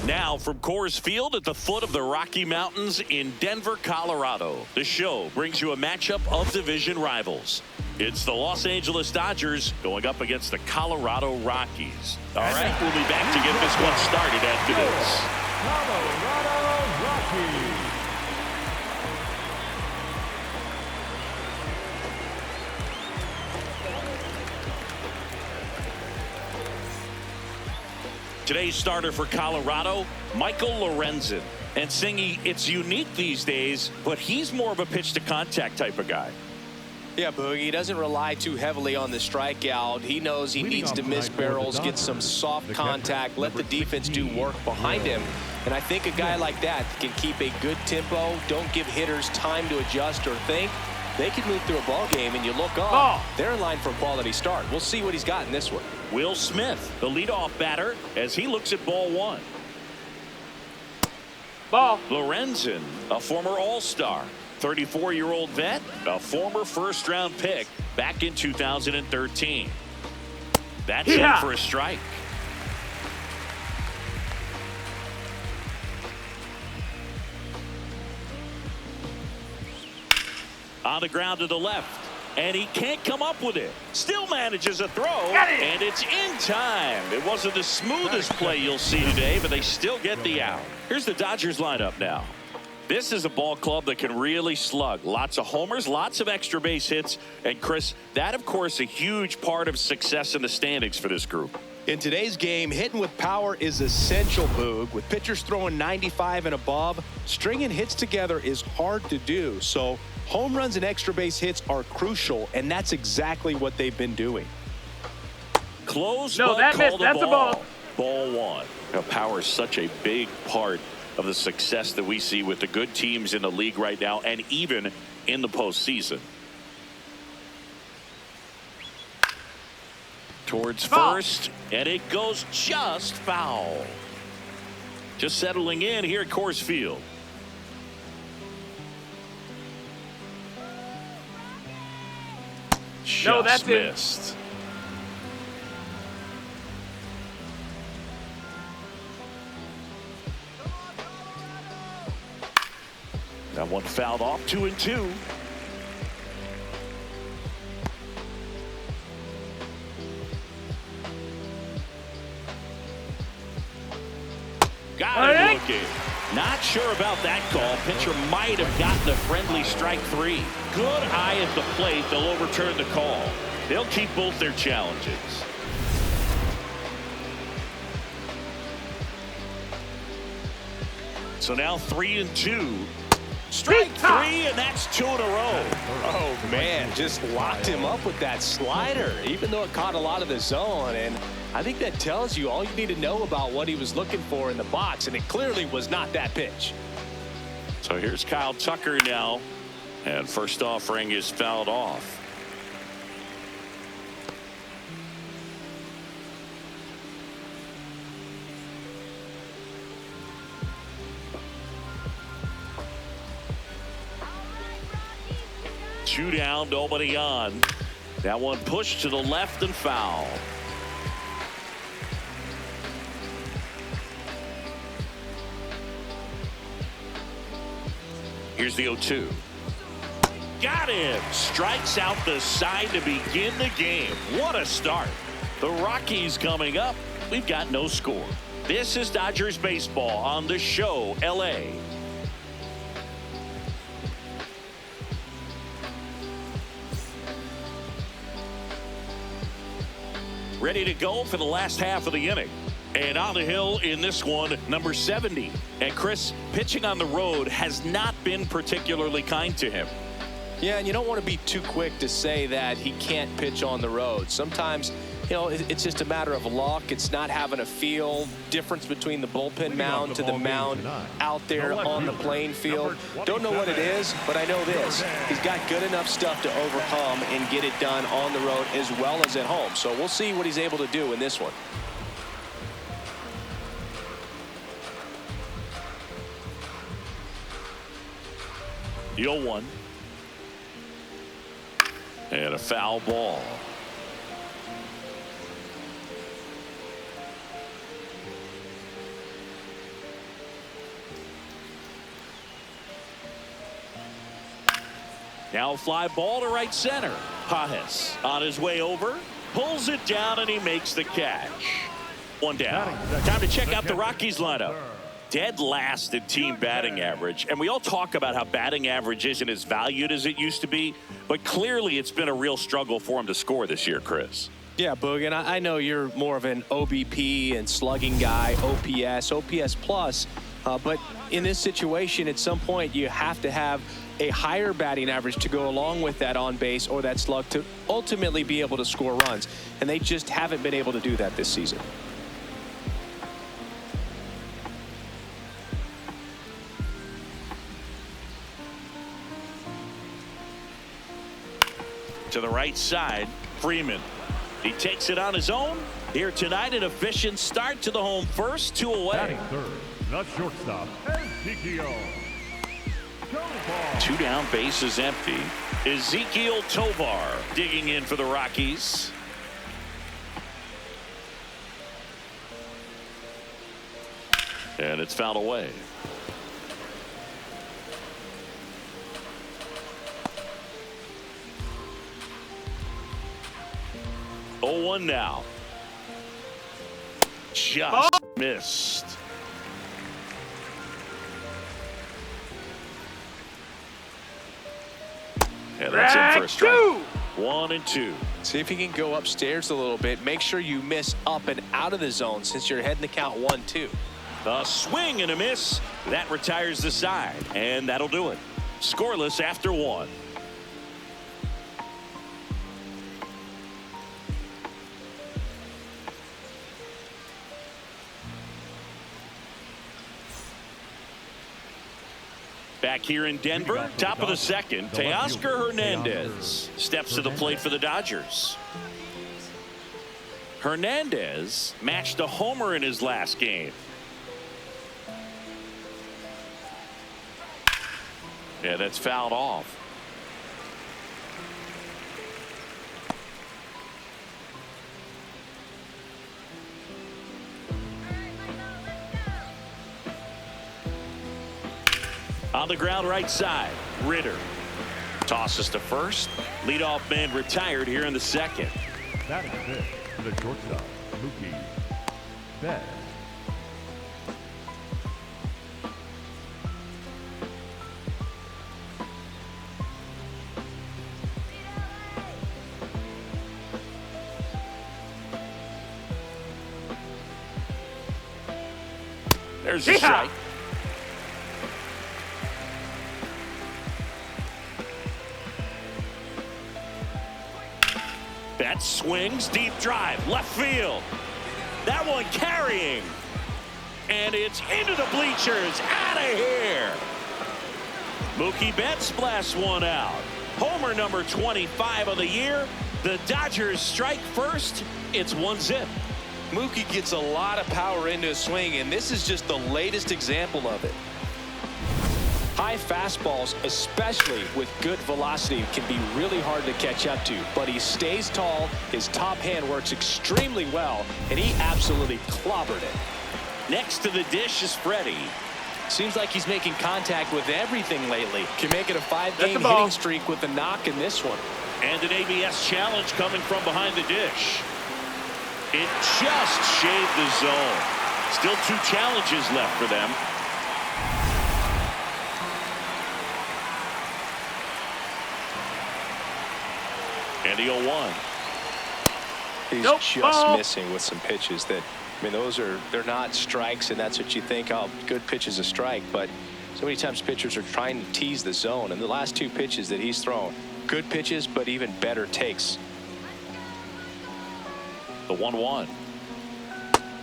Now from Coors Field at the foot of the Rocky Mountains in Denver, Colorado, the show brings you a matchup of division rivals. It's the Los Angeles Dodgers going up against the Colorado Rockies. All right, we'll be back to get this one started after this. Colorado Rockies. Today's starter for Colorado, Michael Lorenzen. And Singy, it's unique these days, but he's more of a pitch-to-contact type of guy. Yeah, Boogie, he doesn't rely too heavily on the strikeout. He knows he needs to miss barrels, get some soft contact, let the defense do work behind him. And I think a guy like that can keep a good tempo, don't give hitters time to adjust or think. They can move through a ball game, and you look up, they're in line for a quality start. We'll see what he's got in this one. Will Smith, the leadoff batter, as he looks at ball one. Ball. Lorenzen, a former All-Star, 34-year-old vet, a former first-round pick back in 2013. That's in for a strike. On the ground to the left, and he can't come up with it. Still manages a throw, and it's in time. It wasn't the smoothest play you'll see today, but they still get the out. Here's the Dodgers lineup now. This is a ball club that can really slug. Lots of homers, lots of extra base hits, and Chris, that of course a huge part of success in the standings for this group. In today's game, hitting with power is essential, Boog. With pitchers throwing 95 and above, stringing hits together is hard to do. So home runs and extra base hits are crucial, and that's exactly what they've been doing. Close, no, but that missed. That's a ball. Ball one. Now, power is such a big part of the success that we see with the good teams in the league right now, and even in the postseason. Towards first, and it goes just foul. Just settling in here at Coors Field. No, that's just missed. That one fouled off, 2-2. Got it looking. Not sure about that call. Pitcher might have gotten a friendly strike three. Good eye at the plate. They'll overturn the call. They'll keep both their challenges. So now 3-2. Strike three, and that's 2 in a row. Oh, man, just locked him up with that slider, even though it caught a lot of the zone. And I think that tells you all you need to know about what he was looking for in the box, and it clearly was not that pitch. So here's Kyle Tucker now, and first offering is fouled off. Two down, nobody on. That one pushed to the left and foul. Here's the 0-2. Got him. Strikes out the side to begin the game. What a start. The Rockies coming up. We've got no score. This is Dodgers baseball on the show, LA. Ready to go for the last half of the inning. And on the hill in this one, number 70. And Chris, pitching on the road has not been particularly kind to him. Yeah, and you don't want to be too quick to say that he can't pitch on the road. Sometimes, you know, it's just a matter of luck. It's not having a feel. Difference between the bullpen mound to the mound out there on the playing field. Don't know what it is, but I know this. He's got good enough stuff to overcome and get it done on the road as well as at home. So we'll see what he's able to do in this one. The 0-1. And a foul ball. Now a fly ball to right center. Pajes on his way over, pulls it down, and he makes the catch. One down. Time to check out the Rockies lineup. Dead last in team batting average, and we all talk about how batting average isn't as valued as it used to be, but clearly it's been a real struggle for him to score this year, Chris. Yeah, Boog, and I know you're more of an OBP and slugging guy, OPS plus, but in this situation, at some point, you have to have a higher batting average to go along with that on base or that slug to ultimately be able to score runs, and they just haven't been able to do that this season. To the right side, Freeman. He takes it on his own. Here tonight, an efficient start to the home first, 2 away. Batting third, the shortstop, Ezekiel. 2 down, base is empty. Ezekiel Tovar digging in for the Rockies. And it's fouled away. Oh, 1 now. Just missed. Yeah, that's in for a strike. 1 and 2. See if you can go upstairs a little bit. Make sure you miss up and out of the zone since you're heading the count 1-2. A swing and a miss. That retires the side, and that'll do it. Scoreless after 1. Back here in Denver, top of the second, Teoscar Hernandez steps to the plate for the Dodgers. Hernandez matched a homer in his last game. Yeah, that's fouled off. On the ground right side, Ritter tosses to first. Leadoff man retired here in the second. Batting fifth, the shortstop, Mookie Betts. There's a strike. Betts swings, deep drive, left field. That one carrying. And it's into the bleachers, out of here. Mookie Betts blasts one out. Homer number 25 of the year. The Dodgers strike first. It's 1-0. Mookie gets a lot of power into his swing, and this is just the latest example of it. High fastballs, especially with good velocity, can be really hard to catch up to, but he stays tall, his top hand works extremely well, and he absolutely clobbered it. Next to the dish is Freddie. Seems like he's making contact with everything lately. Can make it a 5-game hitting streak with a knock in this one. And an ABS challenge coming from behind the dish. It just shaved the zone. Still 2 challenges left for them. And the 0-1. He's just missing with some pitches that, I mean, they're not strikes, and that's what you think, oh, good pitch is a strike, but so many times pitchers are trying to tease the zone, and the last 2 pitches that he's thrown, good pitches, but even better takes. The 1-1.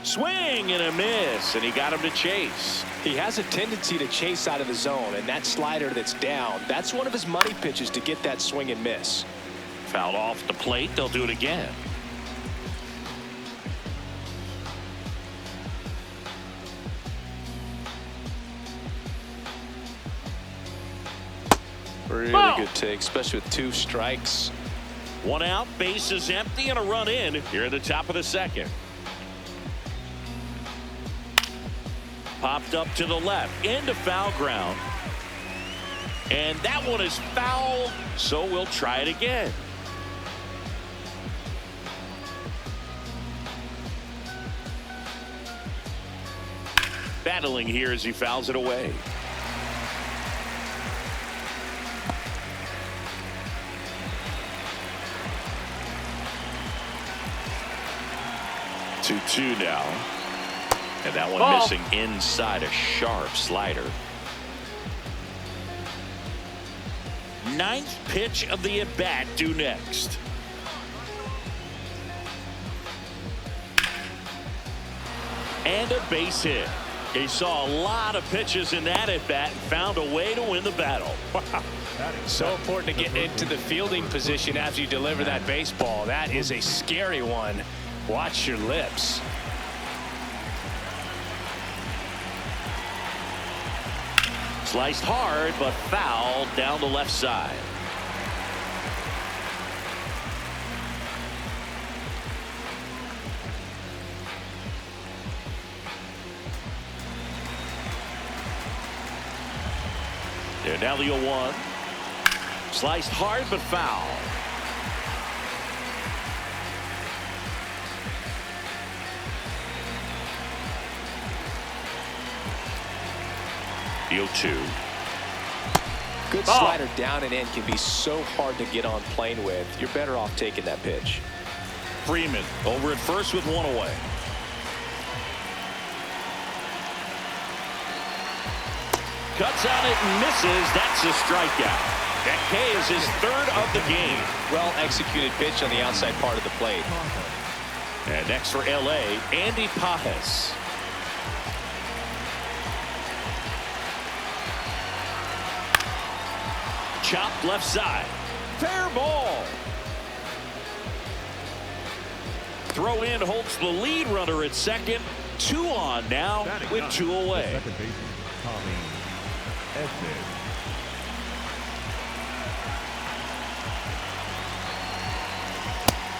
Swing and a miss, and he got him to chase. He has a tendency to chase out of the zone, and that slider that's down, that's one of his money pitches to get that swing and miss. Fouled off the plate. They'll do it again. Really good take, especially with 2 strikes. 1 out, base is empty, and a run in here at the top of the second. Popped up to the left, into foul ground. And that one is foul, so we'll try it again. Battling here as he fouls it away. Two now. And that one missing inside a sharp slider. Ninth pitch of the at-bat due next. And a base hit. He saw a lot of pitches in that at-bat and found a way to win the battle. So important to get into the fielding position as you deliver that baseball. That is a scary one. Watch your lips. Sliced hard, but foul down the left side. There now the 0-1. Sliced hard, but foul. The 0-2. Good slider down and in can be so hard to get on plane with. You're better off taking that pitch. Freeman over at first with one away. Cuts on it and misses. That's a strikeout. That K is his third of the game. Well executed pitch on the outside part of the plate. And next for LA, Andy Pajes. Chopped left side. Fair ball. Throw in holds the lead runner at second. 2 on now with 2 away. Second baseman, Tommy Edman.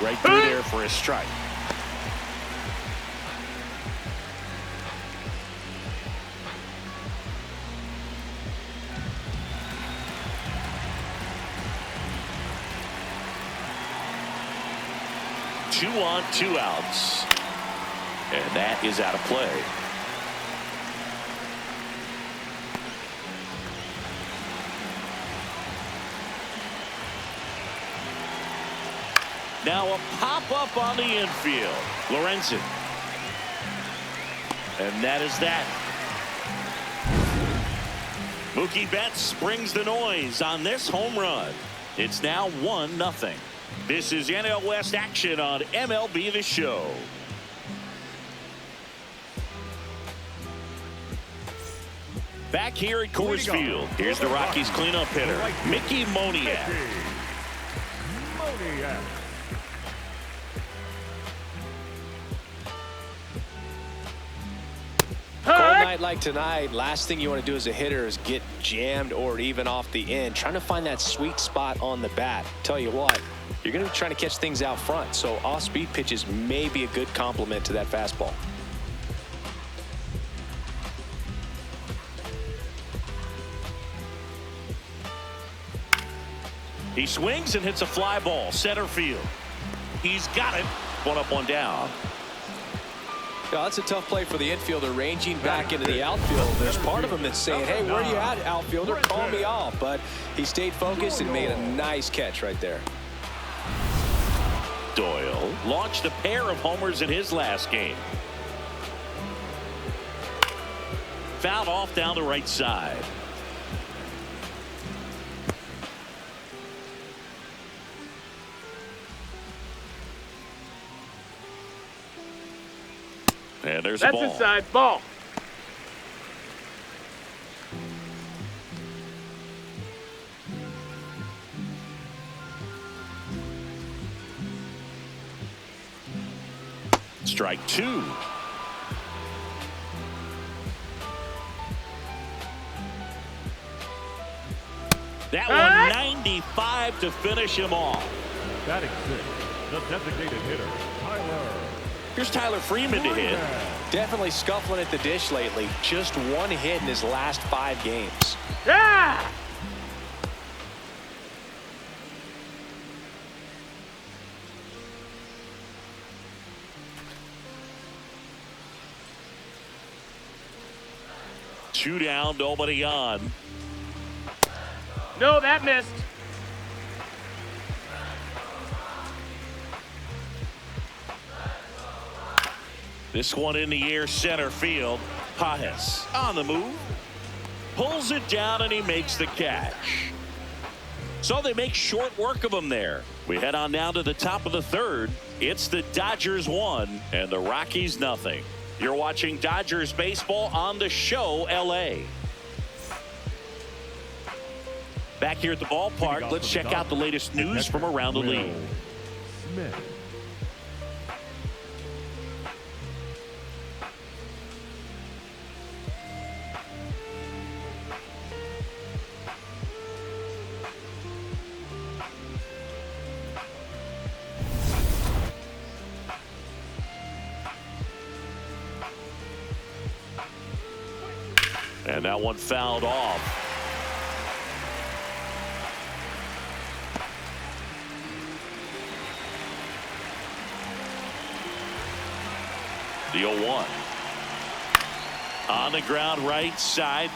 Right through there for a strike. Two on, 2 outs. And that is out of play. Now a pop-up on the infield. Lorenzen. And that is that. Mookie Betts brings the noise on this home run. It's now 1-0. This is NL West action on MLB The Show. Back here at Coors Field, here's the Rockies cleanup hitter, Mickey Moniak. Cold night like tonight, last thing you want to do as a hitter is get jammed or even off the end. Trying to find that sweet spot on the bat. Tell you what, you're going to be trying to catch things out front, so off-speed pitches may be a good complement to that fastball. He swings and hits a fly ball, center field. He's got it. 1 up, 1 down. Yeah, that's a tough play for the infielder, ranging back into the outfield. There's part of him that's saying, hey, where you at, outfielder? Call me off. But he stayed focused and made a nice catch right there. Doyle launched a pair of homers in his last game. Fouled off down the right side. And there's a ball. That's inside ball. Strike 2. That one 95 to finish him off. Batting 6, the designated hitter, Tyler. Here's Tyler Freeman to hit. Definitely scuffling at the dish lately. Just 1 hit in his last 5 games. Yeah! 2 down, nobody on. No, that missed. This one in the air, center field. Pajes on the move. Pulls it down, and he makes the catch. So they make short work of him there. We head on now to the top of the 3rd. It's the Dodgers 1 and the Rockies nothing. You're watching Dodgers baseball on the show LA. Back here at the ballpark, let's check out the latest news from around the league. Smith. And that one fouled off. The 0-1. On the ground, right side.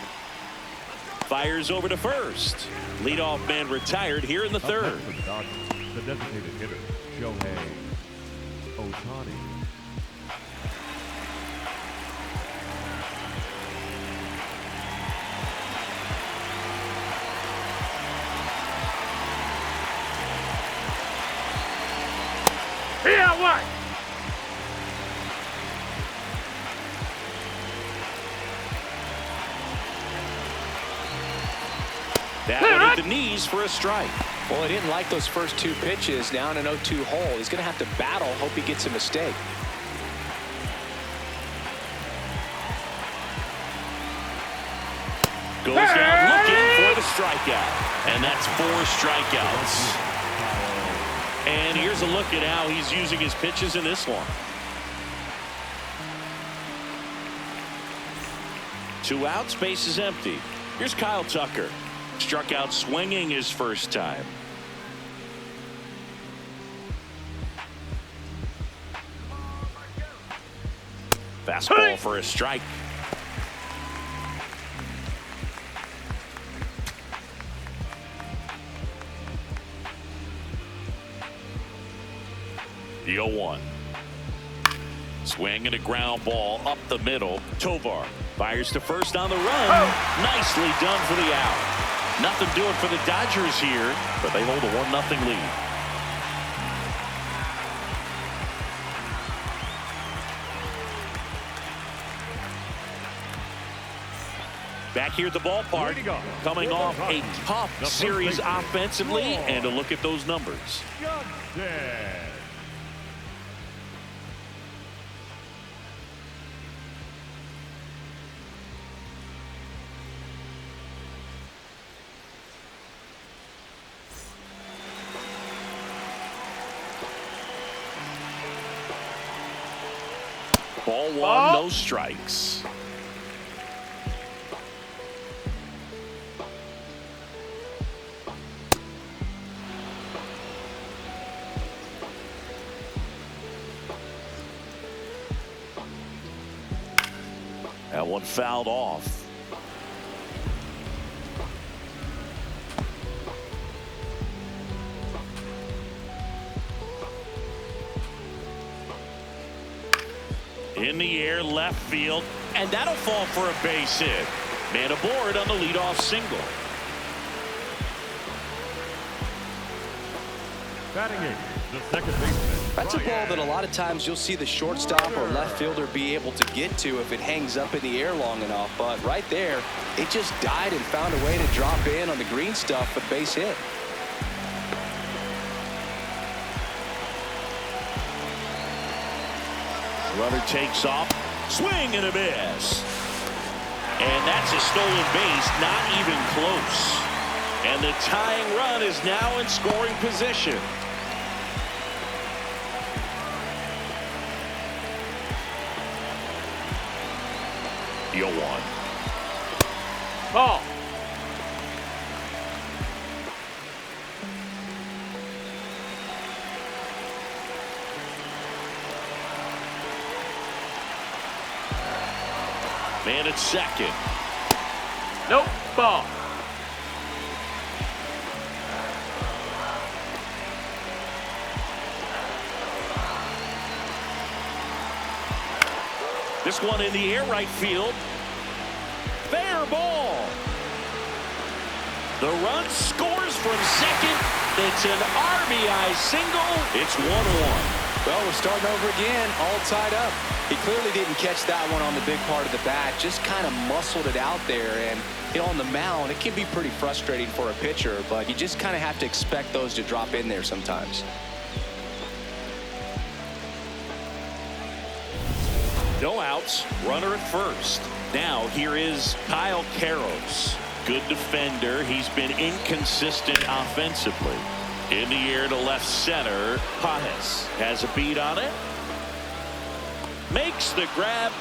Fires over to first. Leadoff man retired here in the 3rd. For the Dodgers, the designated hitter, Shohei Ohtani. Yeah, what? That one at the knees for a strike. Well, he didn't like those first 2 pitches. Now in an 0-2 hole. He's going to have to battle. Hope he gets a mistake. Goes down looking for the strikeout. And that's 4 strikeouts. And here's a look at how he's using his pitches in this one. 2 outs, base is empty. Here's Kyle Tucker. Struck out swinging his first time. Fastball for a strike. The 0-1. Swing and a ground ball up the middle. Tovar fires to first on the run. Nicely done for the out. Nothing doing for the Dodgers here, but they hold a 1-0 lead. Back here at the ballpark, coming off a tough series offensively, and a look at those numbers. Ball 1, no strikes. That one fouled off. In the air, left field, and that'll fall for a base hit. Man aboard on the leadoff single. Batting 8, the second baseman. That's a ball that a lot of times you'll see the shortstop or left fielder be able to get to if it hangs up in the air long enough. But right there, it just died and found a way to drop in on the green stuff for the base hit. Runner takes off, swing and a miss. And that's a stolen base, not even close. And the tying run is now in scoring position. The 0-1. Ball. Man at second. Nope. Ball. This one in the air right field. Fair ball. The run scores from second. It's an RBI single. It's 1-1. Well, we're starting over again, all tied up. He clearly didn't catch that one on the big part of the bat, just kind of muscled it out there. And, you know, on the mound, it can be pretty frustrating for a pitcher, but you just kind of have to expect those to drop in there sometimes. No outs, runner at first. Now here is Kyle Karros. Good defender. He's been inconsistent offensively. In the air to left center. Pajes has a beat on it. Makes the grab.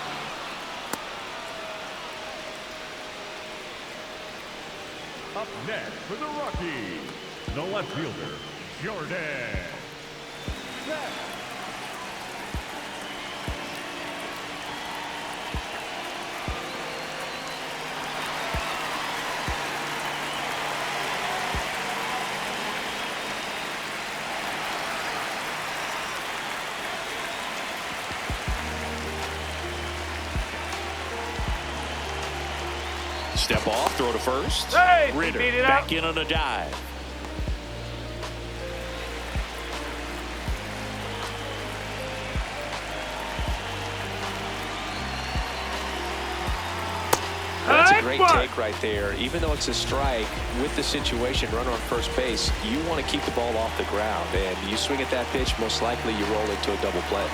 Up next for the Rockies, the left fielder, Jordan. Step off, throw to first. Hey, Ritter beat it back up. in on a dive. That's a great take right there. Even though it's a strike, with the situation, runner on first base, you want to keep the ball off the ground. And you swing at that pitch, most likely you roll into a double play.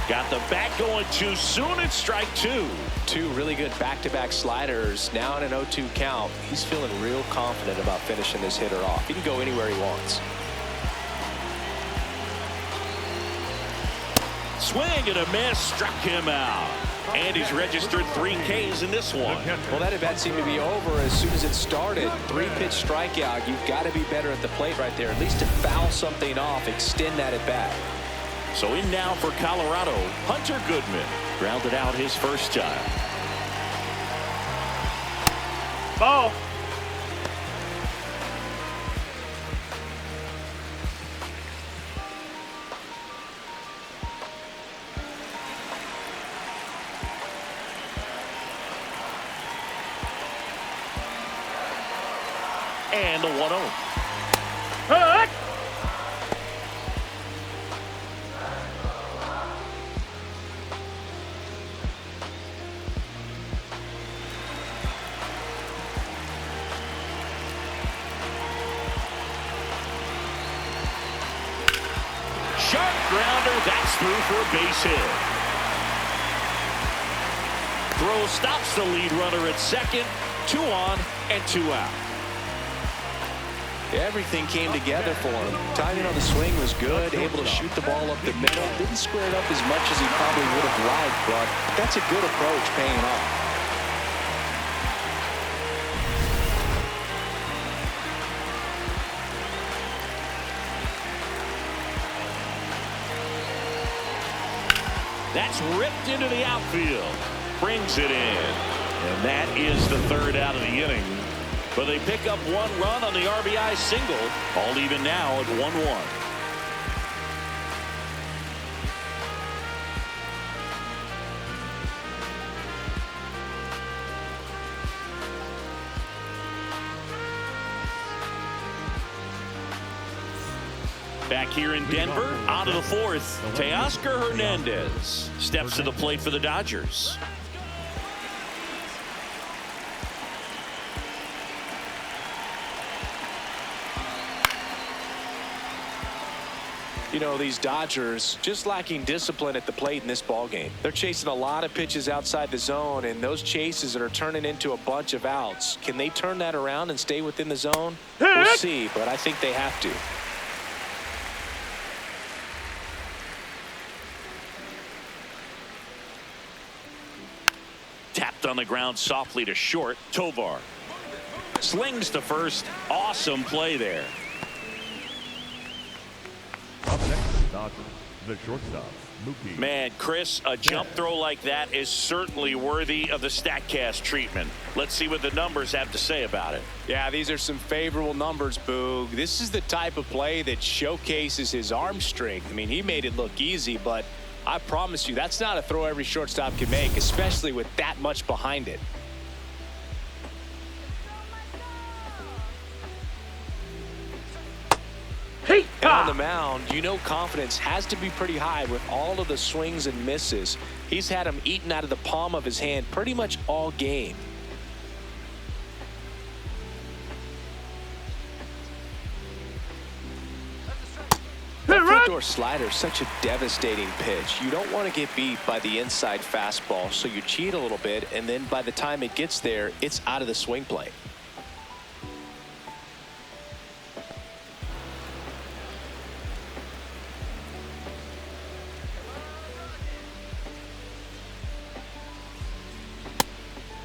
Got the bat going too soon. It's strike two. Two really good back-to-back sliders. Now in an 0-2 count. He's feeling real confident about finishing this hitter off. He can go anywhere he wants. Swing and a miss, struck him out. And he's registered 3 Ks in this one. Well, that at-bat seemed to be over as soon as it started. 3-pitch strikeout. You've got to be better at the plate right there. At least to foul something off, extend that at-bat. So in now for Colorado, Hunter Goodman. Grounded out his first time. Ball. And the 1-0. Hut. Sharp grounder. That's through for a base hit. Throw stops the lead runner at second. 2 on and 2 out. Everything came together for him. Timing on the swing was good. Able to shoot the ball up the middle. Didn't square it up as much as he probably would have liked, but that's a good approach paying off. That's ripped into the outfield. Brings it in. And that is the 3rd out of the inning. But they pick up 1 run on the RBI single. All even now at 1-1. Back here in Denver, out of the 4th, Teoscar Hernandez steps to the plate for the Dodgers. You know, these Dodgers just lacking discipline at the plate in this ballgame. They're chasing a lot of pitches outside the zone, and those chases that are turning into a bunch of outs. Can they turn that around and stay within the zone? We'll see, but I think they have to. Tapped on the ground softly to short. Tovar slings to first. Awesome play there. Up next for the Dodgers, the shortstop, Man, Chris, a jump throw like that is certainly worthy of the StatCast treatment. Let's see what the numbers have to say about it. Yeah, these are some favorable numbers, Boog. This is the type of play that showcases his arm strength. I mean, he made it look easy, but I promise you, that's not a throw every shortstop can make, especially with that much behind it. And on the mound, you know confidence has to be pretty high with all of the swings and misses. He's had them eaten out of the palm of his hand pretty much all game. The front door slider is such a devastating pitch. You don't want to get beat by the inside fastball, so you cheat a little bit, and then by the time it gets there, it's out of the swing plane.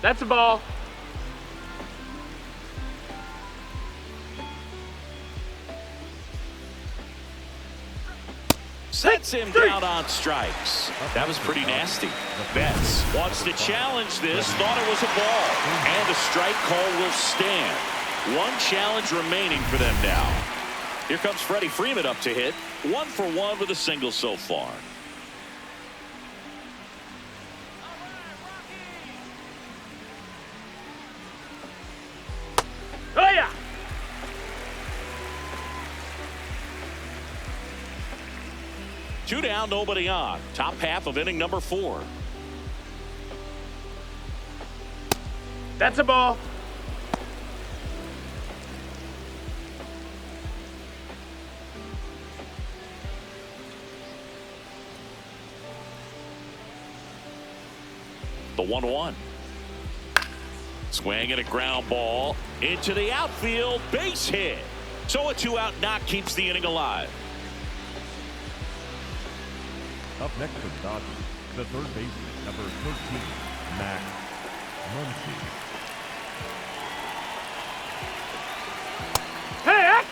That's a ball. Sets him down on strikes. That was pretty nasty. Betts wants to challenge this, thought it was a ball. And the strike call will stand. One challenge remaining for them now. Here comes Freddie Freeman up to hit. 1 for 1 with a single so far. Oh, yeah. Two down, nobody on. Top half of inning number 4. That's a ball. The 1-1. Swing and a ground ball into the outfield, base hit. So a 2-out knock keeps the inning alive. Up next for the Dodgers, the third baseman, number 13, Max Muncy. Hey!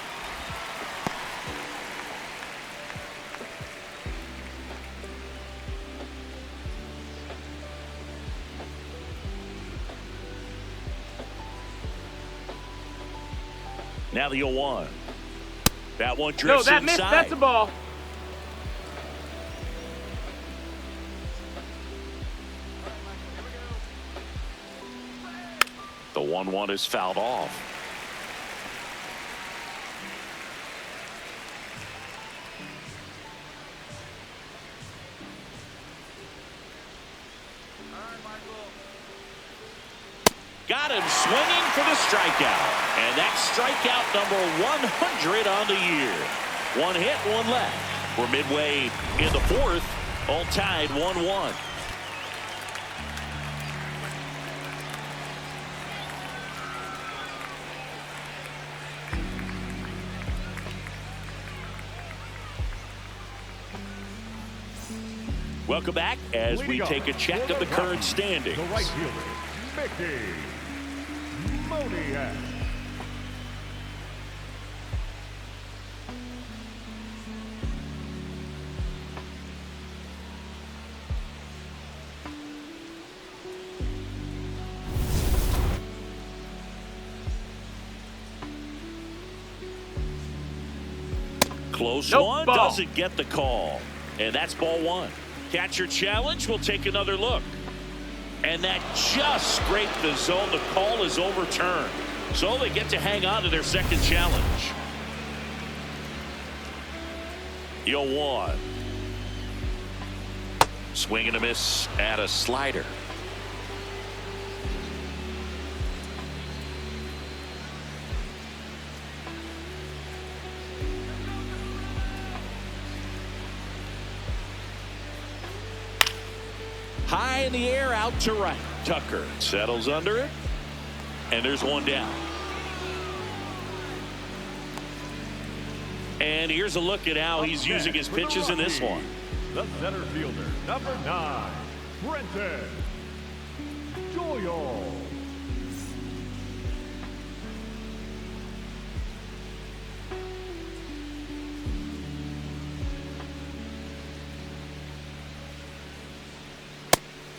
Now the 0-1. That one No, drifts that inside. missed. That's a ball. The 1-1 is fouled off. Got him swinging for the strikeout. And that's strikeout number 100 on the year. One hit, one left. We're midway in the 4th. All tied 1-1. Welcome back as we take a check of the current standings. The right fielder, Mickey Moniak. Close Nope, one, ball. doesn't get the call. And that's ball 1. Catcher challenge, we'll take another look. And that just scraped the zone. The call is overturned. So they get to hang on to their second challenge. 0-1. Swing and a miss at a slider. High in the air, out to right. Tucker settles under it. And there's one down. And here's a look at how he's using his pitches in this one. The center fielder, number 9, Brenton Joyal.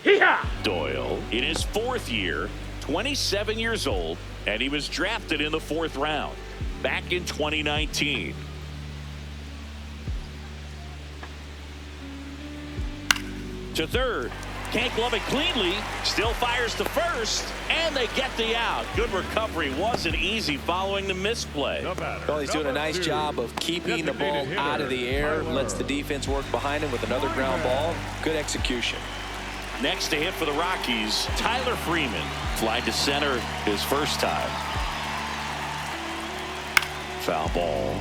Hee-haw! Doyle in his 4th year, 27 years old, and he was drafted in the 4th round back in 2019. To third. Can't glove it cleanly. Still fires to first. And they get the out. Good recovery. Wasn't easy following the misplay. Well, he's doing a nice job of keeping the ball out of the air. Lets the defense work behind him with another ground ball. Good execution. Next to hit for the Rockies, Tyler Freeman. Fly to center his first time. Foul ball.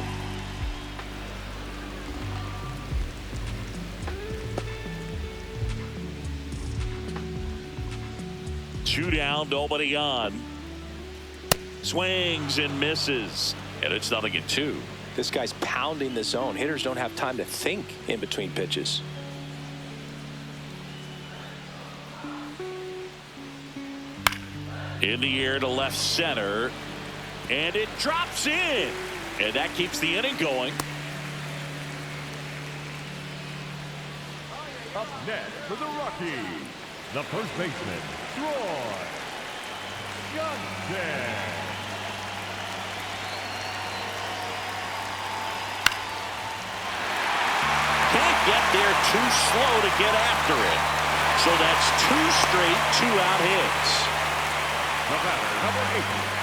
Two down, nobody on. Swings and misses. And it's 0-2. This guy's pounding the zone. Hitters don't have time to think in between pitches. In the air to left center. And it drops in. And that keeps the inning going. Up next for the Rockies, the first baseman, Troy Johnson. Can't get there too slow to get after it. So that's 2 straight 2-out hits. The batter, number 8.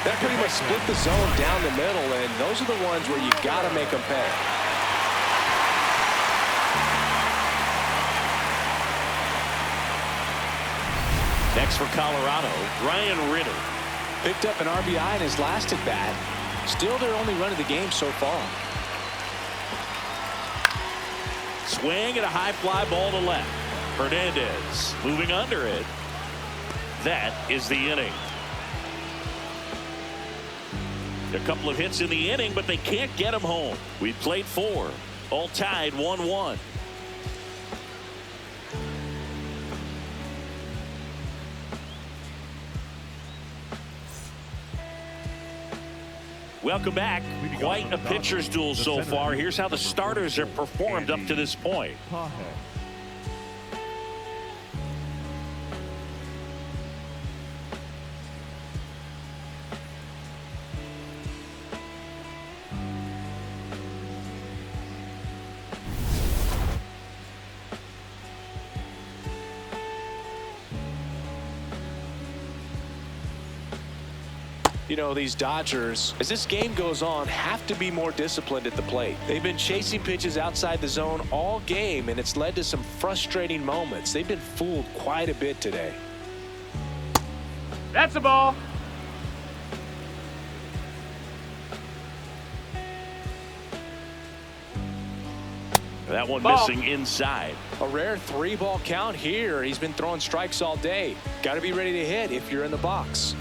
That pretty much split the zone down the middle, and those are the ones where you got to make them pay. Next for Colorado, Ryan Ritter. Picked up an RBI in his last at bat. Still their only run of the game so far. Swing and a high fly ball to left. Hernandez moving under it. That is the inning. A couple of hits in the inning, but they can't get him home. We played 4, all tied 1-1. Welcome back. Quite a pitcher's duel so far. Here's how the starters have performed up to this point. You know, these Dodgers, as this game goes on, have to be more disciplined at the plate. They've been chasing pitches outside the zone all game, and it's led to some frustrating moments. They've been fooled quite a bit today. That's a ball. That one Ball. missing inside. A rare 3-ball count here. He's been throwing strikes all day. Got to be ready to hit if you're in the box.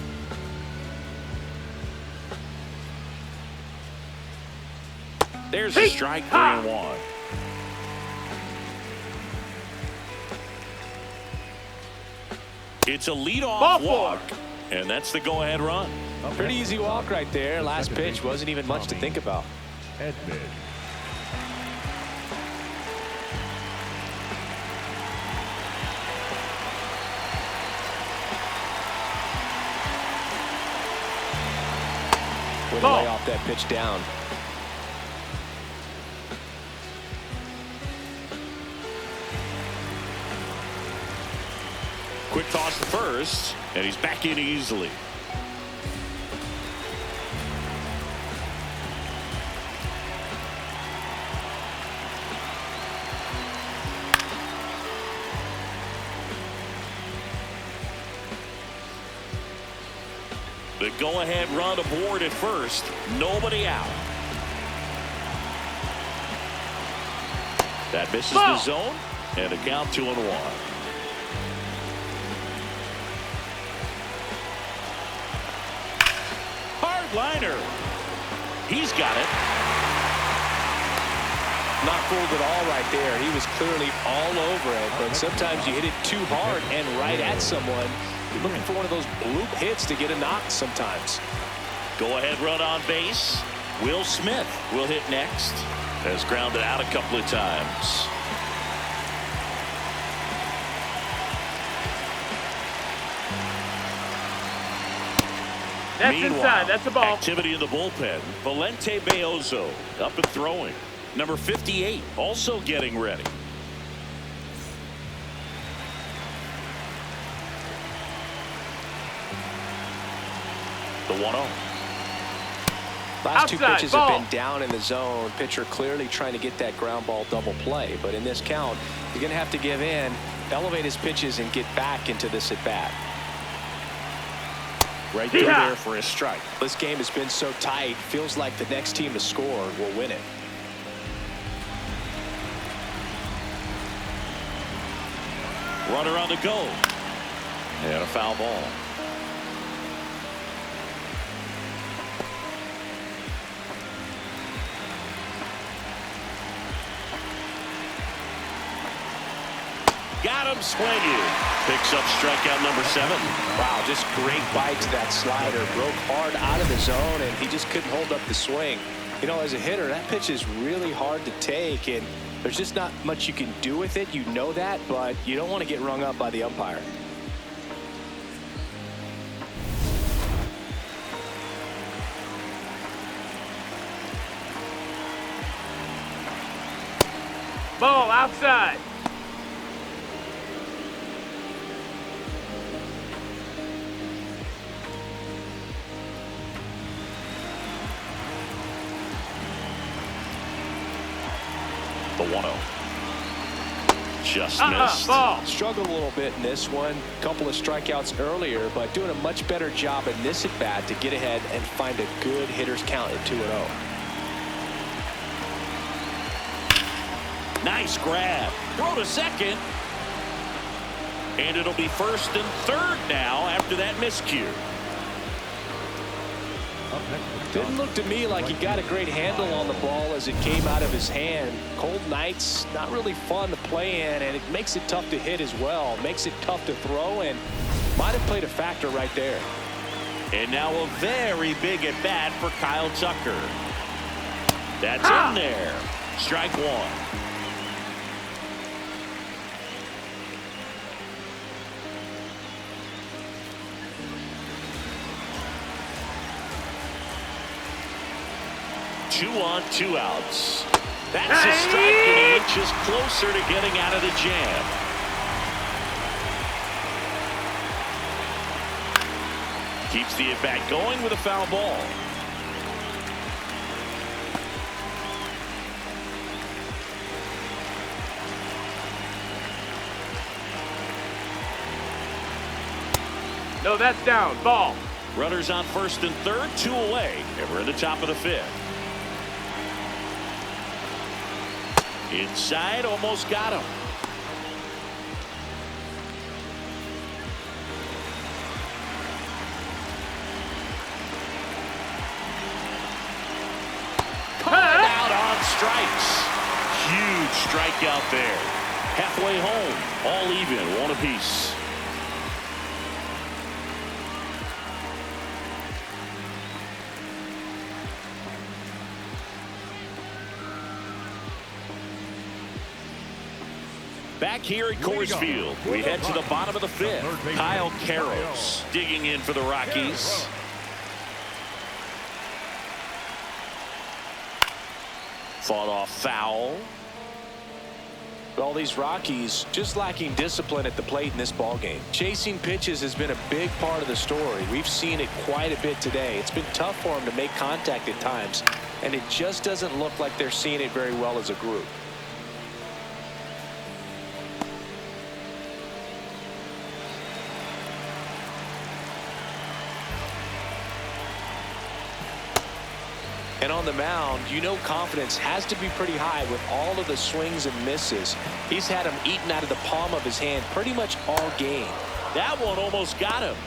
There's a strike, 3-1. It's a leadoff walk, and that's the go-ahead run. Pretty easy walk right there. Last pitch wasn't even much to think about. Edmund. Way to lay off that pitch down. Quick toss to first, and he's back in easily. The go-ahead run aboard at first. Nobody out. That misses the zone, and a count 2-1. Hard liner. He's got it. Not fooled at all right there. He was clearly all over it, but sometimes you hit it too hard and right at someone. You're looking for one of those bloop hits to get a knock sometimes. Go-ahead run on base. Will Smith will hit next. Has grounded out a couple of times. That's Meanwhile, inside. That's a ball. activity in the bullpen. Valente Beozo up and throwing. Number 58 also getting ready. The 1-0. Last two Outside, pitches ball. have been down in the zone. Pitcher clearly trying to get that ground ball double play. But in this count, he's going to have to give in, elevate his pitches, and get back into this at bat. Right through there for a strike. This game has been so tight. Feels like the next team to score will win it. Runner on the go. And a foul ball. Got him swinging. Picks up strikeout number 7. Wow, just great bite to that slider. Broke hard out of the zone, and he just couldn't hold up the swing. You know, as a hitter, that pitch is really hard to take, and there's just not much you can do with it. You know that, but you don't want to get rung up by the umpire. Ball outside. The 1-0. Just missed. Ball. Struggled a little bit in this one. Couple of strikeouts earlier, but doing a much better job in this at bat to get ahead and find a good hitter's count at 2-0. Nice grab. Throw to second. And it'll be first and third now after that miscue. Up next is Didn't look to me like he got a great handle on the ball as it came out of his hand. Cold nights, not really fun to play in, and it makes it tough to hit as well. Makes it tough to throw, and might have played a factor right there. And now a very big at bat for Kyle Tucker. That's in there. Strike 1. Two on, 2 outs. That's a strike, and he inches closer to getting out of the jam. Keeps the at-bat going with a foul ball. No, that's down. Ball. Runners on first and third, 2 away, and we're in the top of the 5th. Inside, almost got him. Called out on strikes. Huge strikeout there. Halfway home, all even, 1 apiece. Back here at Coors Field, we head to the bottom of the 5th. Kyle Carroll digging in for the Rockies. Fought off foul. Well, these Rockies just lacking discipline at the plate in this ballgame. Chasing pitches has been a big part of the story. We've seen it quite a bit today. It's been tough for them to make contact at times, and it just doesn't look like they're seeing it very well as a group. And on the mound, you know confidence has to be pretty high with all of the swings and misses. He's had them eaten out of the palm of his hand pretty much all game. That one almost got him.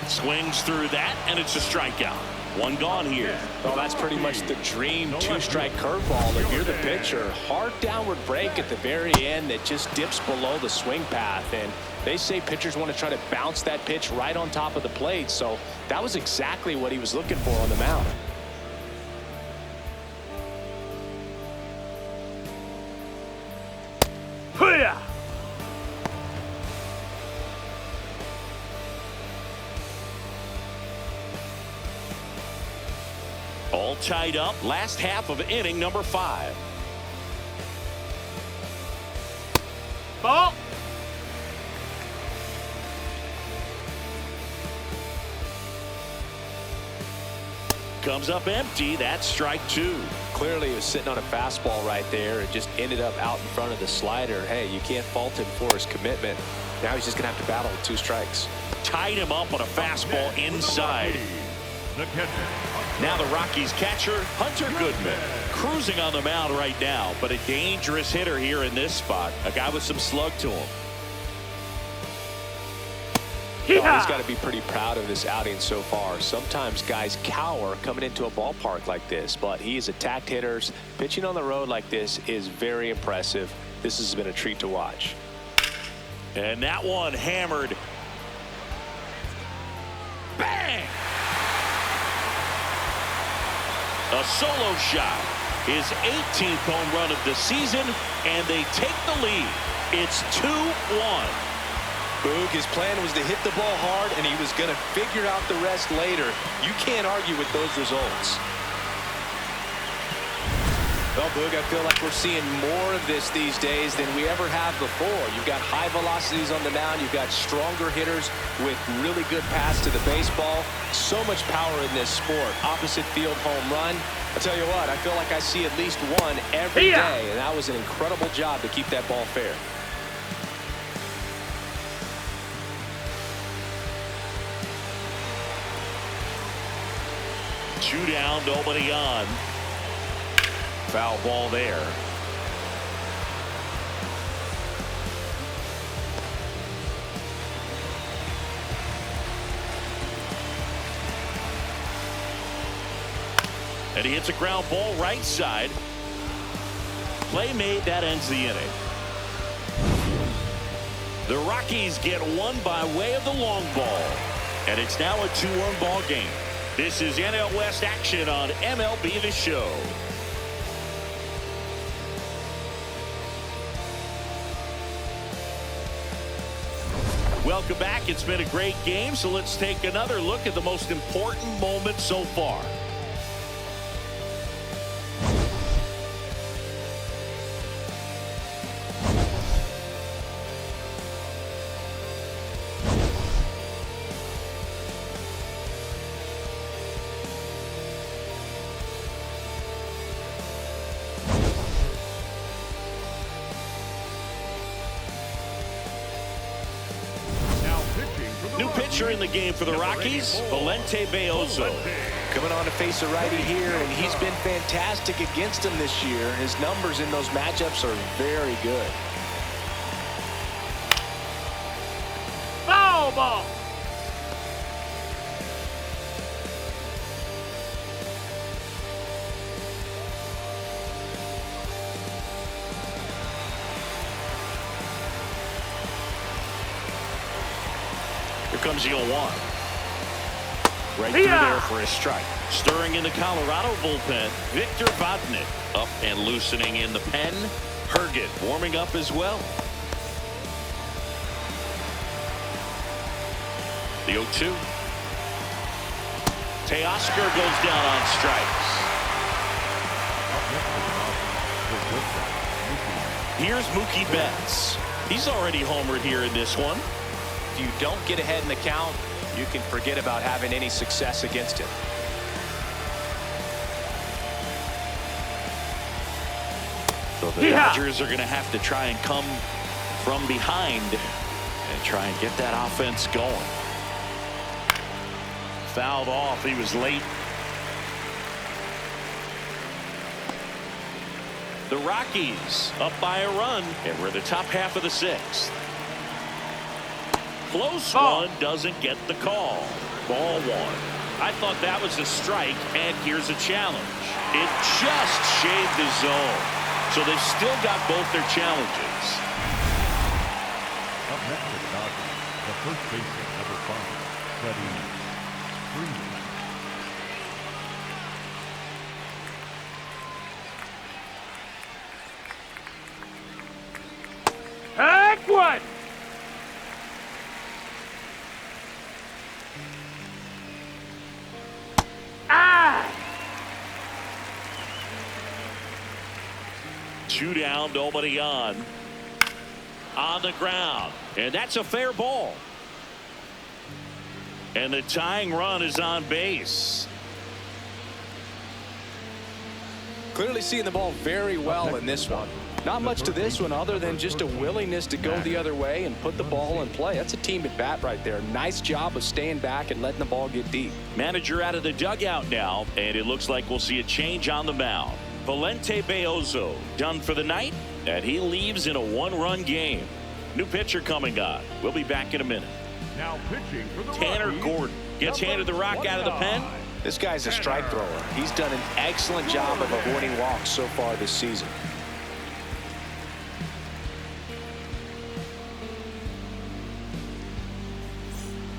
Swings through that, and it's a strikeout. 1 gone here. Well, that's pretty much the dream 2-strike curveball if you're the pitcher. Hard downward break at the very end that just dips below the swing path. And they say pitchers want to try to bounce that pitch right on top of the plate. So that was exactly what he was looking for on the mound. All tied up. Last half of inning number 5. Ball. Comes up empty. That's strike 2. Clearly he was sitting on a fastball right there and just ended up out in front of the slider. Hey, you can't fault him for his commitment. Now he's just going to have to battle with 2 strikes. Tied him up on a fastball inside. The catcher. Now the Rockies catcher, Hunter Goodman, cruising on the mound right now, but a dangerous hitter here in this spot. A guy with some slug to him. Oh, he's got to be pretty proud of this outing so far. Sometimes guys cower coming into a ballpark like this, but he's attacked hitters. Pitching on the road like this is very impressive. This has been a treat to watch. And that one hammered. Bang! A solo shot. His 18th home run of the season, and they take the lead. It's 2-1. Boog, his plan was to hit the ball hard, and he was going to figure out the rest later. You can't argue with those results. Well, Boog, I feel like we're seeing more of this these days than we ever have before. You've got high velocities on the mound. You've got stronger hitters with really good pass to the baseball. So much power in this sport. Opposite field home run. I'll tell you what, I feel like I see at least one every day, and that was an incredible job to keep that ball fair. 2 down, nobody on. Foul ball there. And he hits a ground ball right side. Play made, that ends the inning. The Rockies get one by way of the long ball. And it's now a 2-1 ball game. This is NL West action on MLB The Show. Welcome back. It's been a great game, so let's take another look at the most important moment so far. New pitcher in the game for the Rockies, Valente Belloso. Coming on to face a righty here, and he's been fantastic against him this year. His numbers in those matchups are very good. Foul ball. Here comes the 0-1. Right through there for a strike. Stirring in the Colorado bullpen, Victor Vodnik. Up and loosening in the pen. Herget warming up as well. The 0-2. Teoscar goes down on strikes. Here's Mookie Betts. He's already homered here in this one. If you don't get ahead in the count, you can forget about having any success against him. So the Dodgers are going to have to try and come from behind and try and get that offense going. Fouled off. He was late. The Rockies up by a run, and we're the top half of the 6th. Close one, doesn't get the call. Ball 1. I thought that was a strike, and here's a challenge. It just shaved the zone. So they've still got both their challenges. Up next for the Dodgers, the first baseman, number 5, Freddie Freeman. Heck one. 2 down, nobody on the ground, and that's a fair ball. And the tying run is on base. Clearly seeing the ball very well in this one. Not much to this one other than just a willingness to go the other way and put the ball in play. That's a team at bat right there. Nice job of staying back and letting the ball get deep. Manager out of the dugout now, and it looks like we'll see a change on the mound. Valente Beozo done for the night, and he leaves in a 1-run game. New pitcher coming on. We'll be back in a minute. Now pitching for the Tanner Rockies, Gordon gets handed the rock out of the pen. This guy's a strike thrower. He's done an excellent job of avoiding walks so far this season.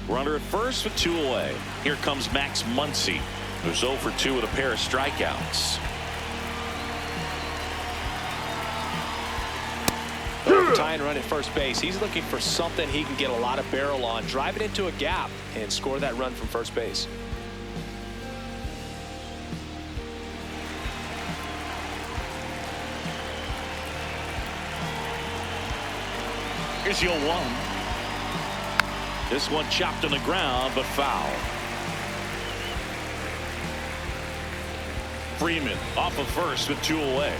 Runner at first with 2 away. Here comes Max Muncy, who's 0 for 2 with a pair of strikeouts. Tying run at first base. He's looking for something he can get a lot of barrel on, drive it into a gap, and score that run from first base. Here's your 1. This one chopped on the ground, but foul. Freeman off of first with 2 away.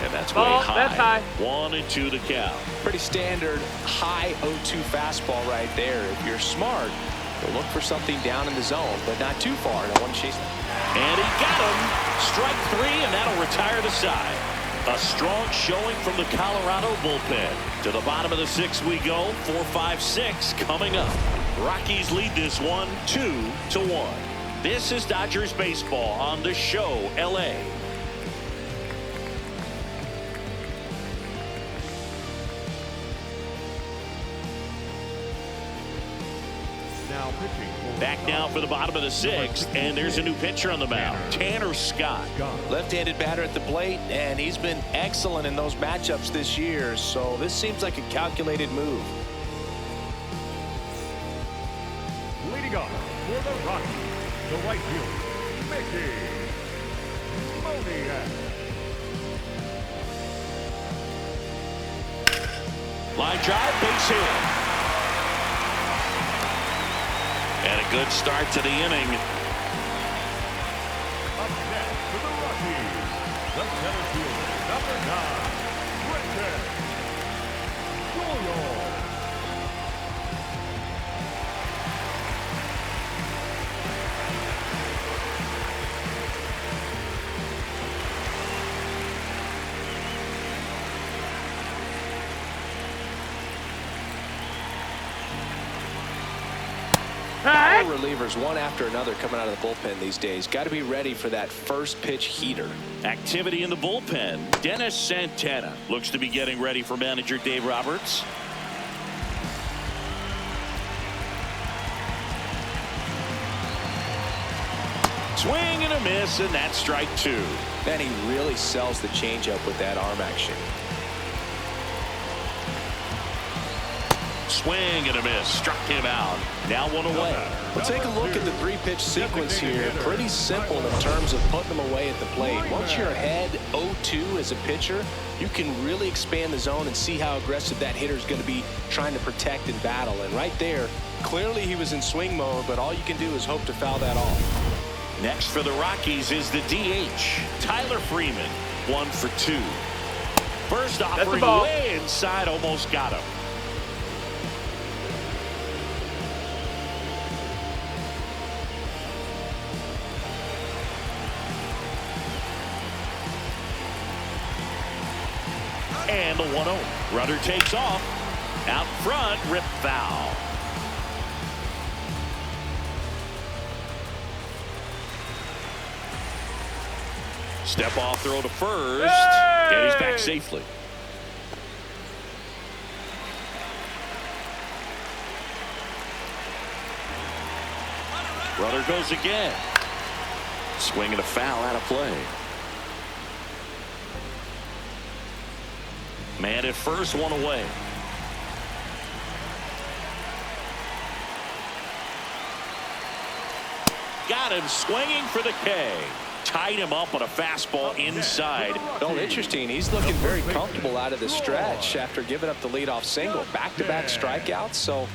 And that's way high. That's high. 1-2 to count. Pretty standard high 0-2 fastball right there. If you're smart, you'll look for something down in the zone, but not too far. No one chasing. And he got him. Strike 3, and that'll retire the side. A strong showing from the Colorado bullpen. To the bottom of the 6th we go. 4-5-6 coming up. Rockies lead this one 2-1. This is Dodgers baseball on the show, LA. Now pitching for Back now for the bottom of the 6th, and there's a new pitcher on the mound, Tanner Scott. Left-handed batter at the plate, and he's been excellent in those matchups this year, so this seems like a calculated move. leading off for the Rockies, the right fielder, Mickey Moniak. Line drive, base hit. And a good start to the inning. Up next for the Rockies, the center fielder, number 9, Brendan Doyle. All relievers one after another coming out of the bullpen these days. Got to be ready for that first pitch heater. Activity in the bullpen. Dennis Santana looks to be getting ready for manager Dave Roberts. Swing and a miss, and that's strike 2. Then he really sells the changeup with that arm action. Swing and a miss, struck him out. Now one away. Well, take a look at the 3-pitch sequence here. Pretty simple in terms of putting them away at the plate. Once you're ahead 0-2 as a pitcher, you can really expand the zone and see how aggressive that hitter is going to be trying to protect and battle. And right there, clearly he was in swing mode, but all you can do is hope to foul that off. Next for the Rockies is the DH, Tyler Freeman, 1 for 2. First offering way inside, almost got him. And the 1-0. Runner takes off. Out front, rip foul. Step off throw to first. Hey! And he's back safely. Runner goes again. Swing and a foul out of play. Man at first, 1 away. got him swinging for the K. Tied him up on a fastball inside. Well, interesting. He's looking very comfortable out of the stretch after giving up the leadoff single. Back-to-back strikeouts, so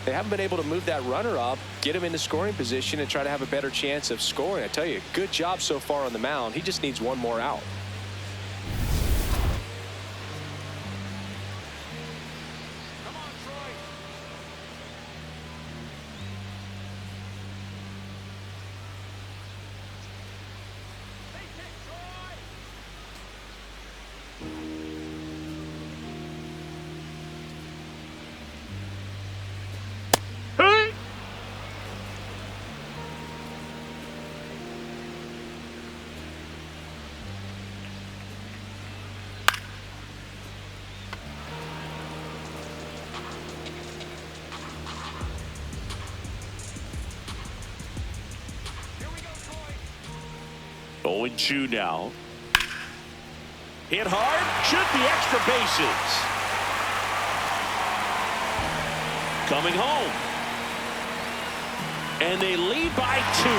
they haven't been able to move that runner up, get him into scoring position, and try to have a better chance of scoring. I tell you, good job so far on the mound. He just needs one more out. Oh, and 2 now. Hit hard, should be extra bases. Coming home. And they lead by 2.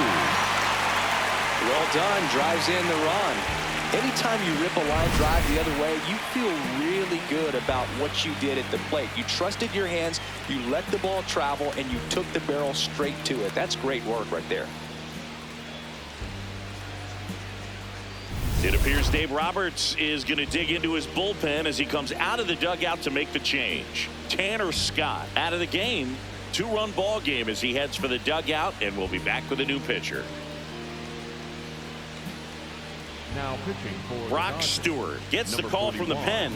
Well done, drives in the run. Anytime you rip a line drive the other way, you feel really good about what you did at the plate. You trusted your hands, you let the ball travel, and you took the barrel straight to it. That's great work right there. It appears Dave Roberts is going to dig into his bullpen as he comes out of the dugout to make the change. Tanner Scott out of the game. 2-run ball game as he heads for the dugout, and we'll be back with a new pitcher. Now pitching for Brock Stewart gets the call from the pen.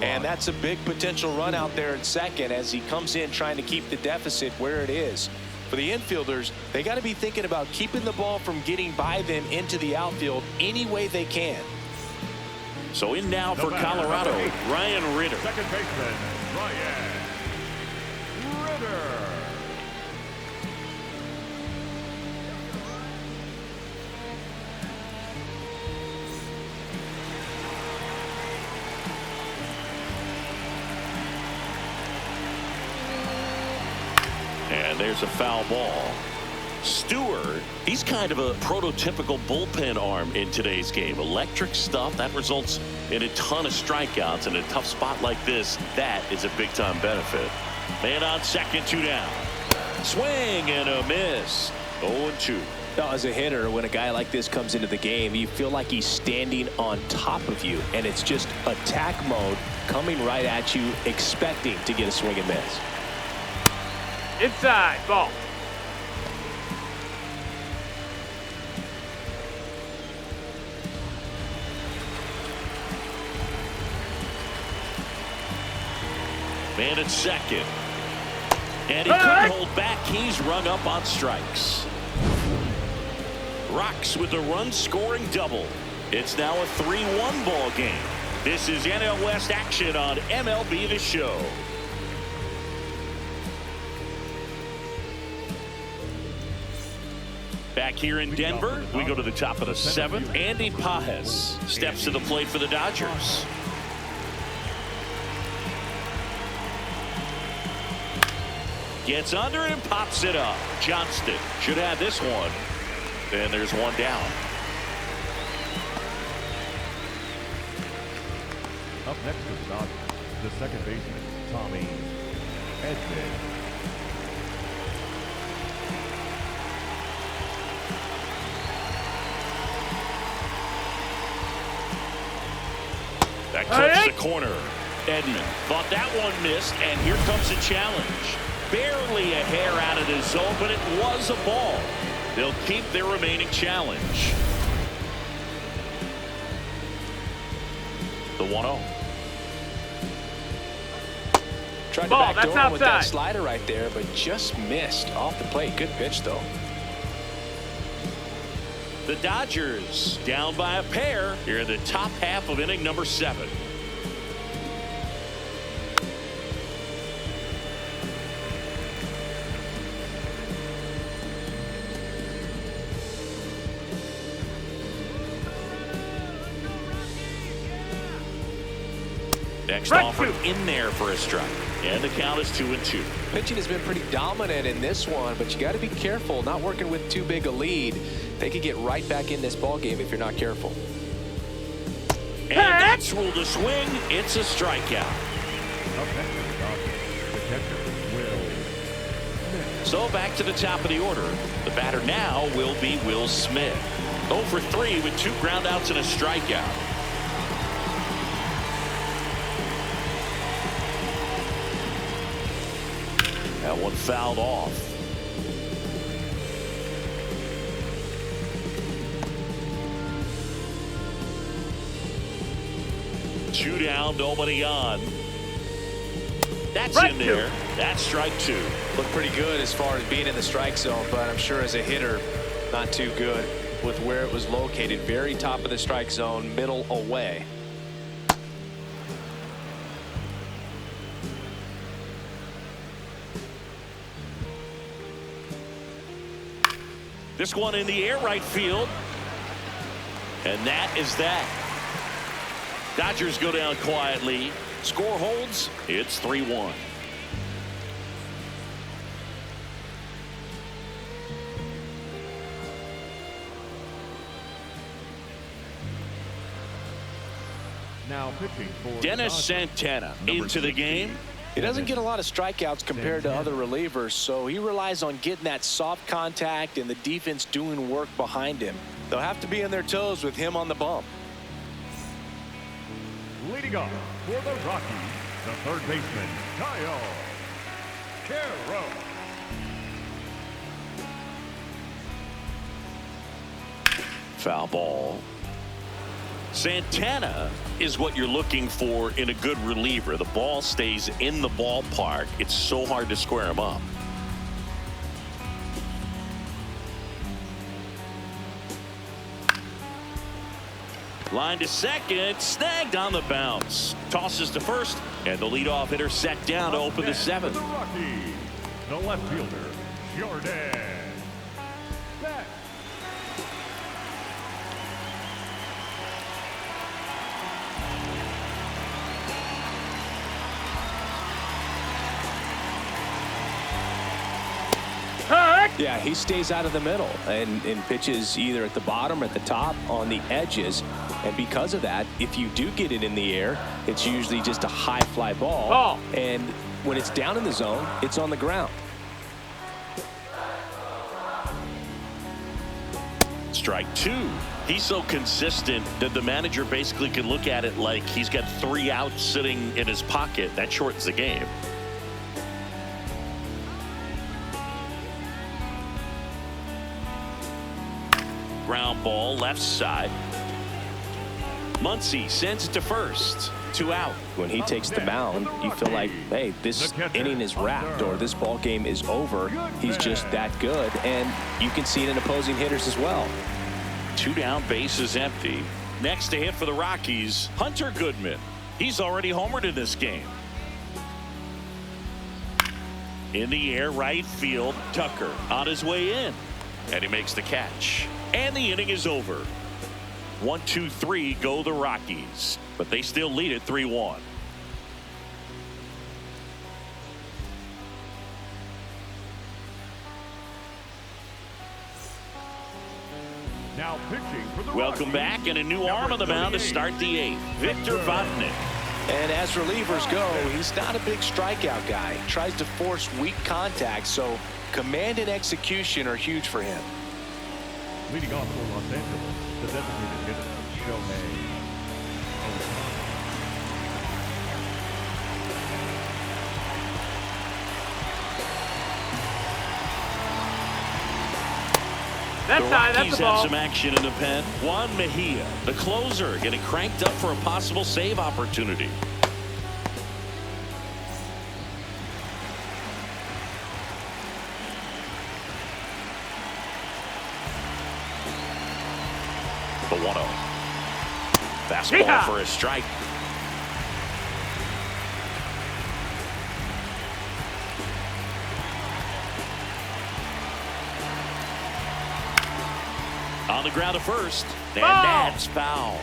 And that's a big potential run out there at second as he comes in trying to keep the deficit where it is. For the infielders, they got to be thinking about keeping the ball from getting by them into the outfield any way they can. So in now for Colorado, Ryan Ritter. Second baseman, Ryan Ritter. And there's a foul ball. Stewart, he's kind of a prototypical bullpen arm in today's game. Electric stuff that results in a ton of strikeouts. In a tough spot like this, that is a big-time benefit. Man on second, 2 down. Swing and a miss. 0-2. Now, as a hitter, when a guy like this comes into the game, you feel like he's standing on top of you, and it's just attack mode coming right at you, expecting to get a swing and miss. Inside, ball. Man at second. And he couldn't hold back. He's rung up on strikes. Rocks with a run-scoring double. It's now a 3-1 ball game. This is NL West action on MLB The Show. Back here in Denver, we go to the top of the 7th. Andy Pajes steps to the plate for the Dodgers. Gets under it and pops it up. Johnston should have this one. And there's 1 down. Up next for the Dodgers, the second baseman, Tommy Edman. That clips the corner. Edman thought that one missed, and here comes a challenge. Barely a hair out of the zone, but it was a ball. They'll keep their remaining challenge. The 1-0. Tried to backdoor him with that slider right there, but just missed off the plate. Good pitch, though. The Dodgers down by a pair here in the top half of inning number 7. Next offer in there for a strike. And the count is 2-2. Pitching has been pretty dominant in this one, but you got to be careful not working with too big a lead. They could get right back in this ball game if you're not careful. And that's ruled a swing. It's a strikeout. Up next for the Dodgers, the catcher, Will Smith. So back to the top of the order. The batter now will be Will Smith. 0 for 3 with 2 groundouts and a strikeout. That one fouled off. Two down, nobody on. That's Strike in there. That's strike 2. Looked pretty good as far as being in the strike zone, but I'm sure as a hitter, not too good with where it was located. Very top of the strike zone, middle away. This one in the air, right field. And that is that. Dodgers go down quietly. Score holds. It's 3-1. Now pitching for Dennis Dodgers, Santana number into the 16. game. He doesn't get a lot of strikeouts compared to other relievers, so he relies on getting that soft contact and the defense doing work behind him. They'll have to be on their toes with him on the bump. Leading off for the Rockies, the third baseman, Kyle Carroll. Foul ball. Santana is what you're looking for in a good reliever. The ball stays in the ballpark. It's so hard to square him up. Line to second, snagged on the bounce. Tosses to first, and the leadoff hitter set down to open the seventh. The Rockies, the left fielder, Jordan Beck. Yeah, he stays out of the middle and pitches either at the bottom or at the top on the edges. And because of that, if you do get it in the air, it's usually just a high fly ball. And when it's down in the zone, it's on the ground. Strike 2. He's so consistent that the manager basically can look at it like he's got 3 outs sitting in his pocket. That shortens the game. Ground ball left side. Muncy sends it to first. 2 out. When he takes the mound, you feel like, hey, this inning is wrapped or this ball game is over. He's just that good, and you can see it in opposing hitters as well. 2 down, bases empty. Next to hit for the Rockies, Hunter Goodman. He's already homered in this game. In the air, right field, Tucker on his way in, and he makes the catch. And the inning is over. 1, 2, 3 go the Rockies, but they still lead it 3-1. Now pitching for the Welcome Rockies, back, and a new arm on the mound to start the 8th. Victor Vodnik. And as relievers go, he's not a big strikeout guy. He tries to force weak contact, so command and execution are huge for him. Leading off for Los Angeles, the designated hitter, Shohei Ohtani. That The side, that's Rockies the have ball. some action in the pen. Juan Mejia, the closer, getting cranked up for a possible save opportunity. The 1-0. Fastball Yeehaw! for a strike. On the ground to first, and Ball! that's foul.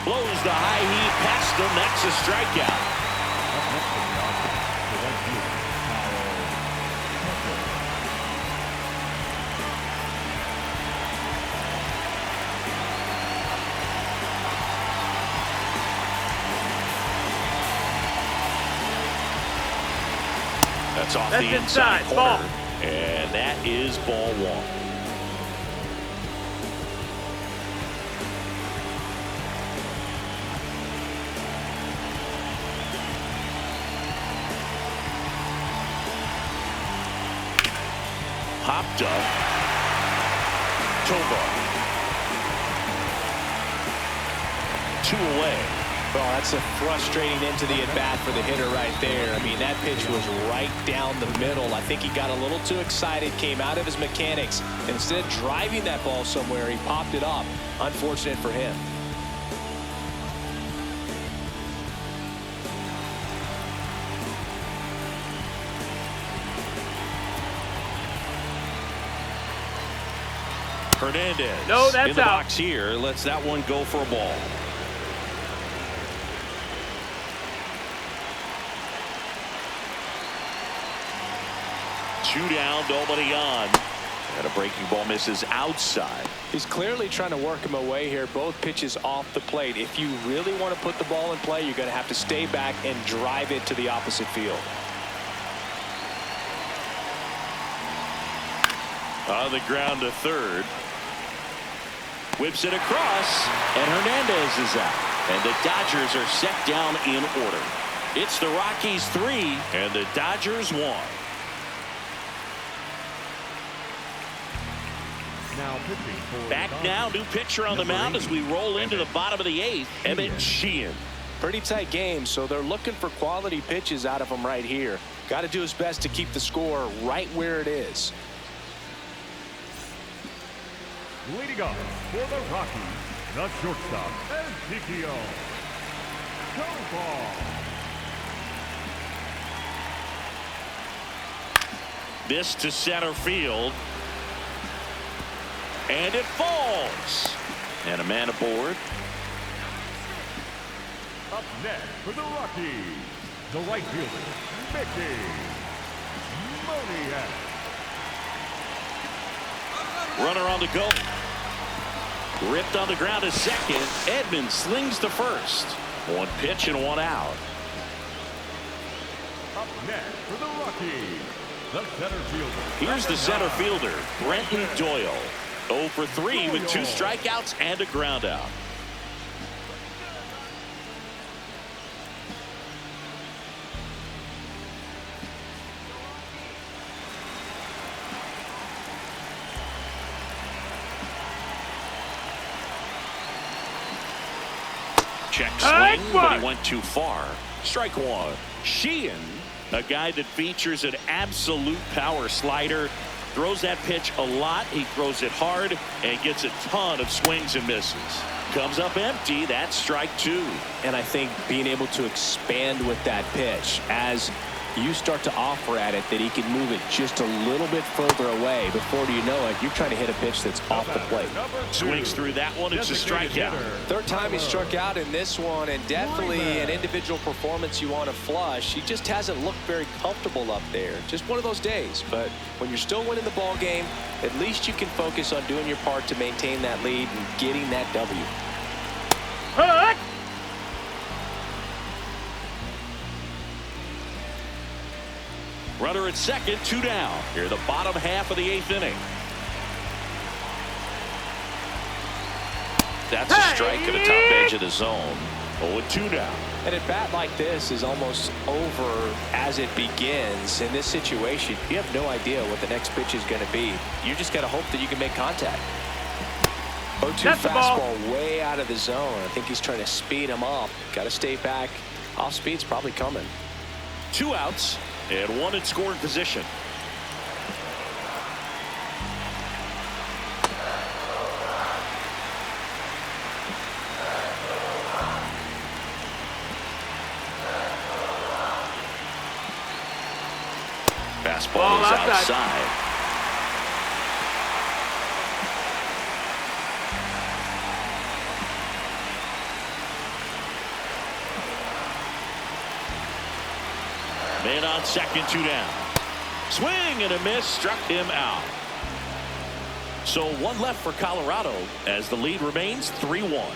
Blows the high heat past him. That's a strikeout. Up next for the Dodgers, the right fielder, That's off That's the inside corner. ball. And that is ball one. Popped up. Tovar. 2 away. Well, that's a frustrating end to the at-bat for the hitter right there. I mean, that pitch was right down the middle. I think he got a little too excited, came out of his mechanics. Instead of driving that ball somewhere, he popped it up. Unfortunate for him. Hernandez No, that's in the out. box here. Lets that one go for a ball. Two down, nobody on. And a breaking ball misses outside. He's clearly trying to work him away here. Both pitches off the plate. If you really want to put the ball in play, you're going to have to stay back and drive it to the opposite field. On the ground to third. Whips it across, and Hernandez is out. And the Dodgers are set down in order. It's the Rockies 3 and the Dodgers 1. now pitching for Back now, new pitcher on the mound as we roll into the bottom of the 8th. Emmett Sheehan. Pretty tight game, so they're looking for quality pitches out of him right here. Got to do his best to keep the score right where it is. Leading up for the Rockies, the shortstop, Ezekiel Tovar. This to center field. And it falls. And a man aboard. Up next for the Rockies, the right fielder, Mickey Moniak. Runner on the go. Ripped on the ground to second. Edman slings to first. One pitch and one out. Up next for the Rockies, the center fielder. Here's the center fielder, Brenton Doyle. 0 for 3 with 2 strikeouts and a ground out. Check swing, but he went too far. Strike one. Sheehan, a guy that features an absolute power slider. Throws that pitch a lot. He throws it hard and gets a ton of swings and misses. Comes up empty. That's strike 2. And I think being able to expand with that pitch as you start to offer at it that he can move it just a little bit further away. Before you know it, you're trying to hit a pitch that's off the plate. Swings through that one. It's a strikeout. Third time he struck out in this one, and definitely an individual performance you want to flush. He just hasn't looked very comfortable up there. Just one of those days. But when you're still winning the ball game, at least you can focus on doing your part to maintain that lead and getting that W. Hut! Runner at second, 2 down. Here the bottom half of the 8th inning. That's a strike at the top edge of the zone. 0-2 down. And a bat like this is almost over as it begins. In this situation, you have no idea what the next pitch is going to be. You just got to hope that you can make contact. 0-2 fastball way out of the zone. I think he's trying to speed him up. Got to stay back. Off speed's probably coming. 2 outs and 1 in scoring position. Fastball is outside. And on second, 2 down. Swing and a miss, struck him out. So 1 left for Colorado as the lead remains 3-1.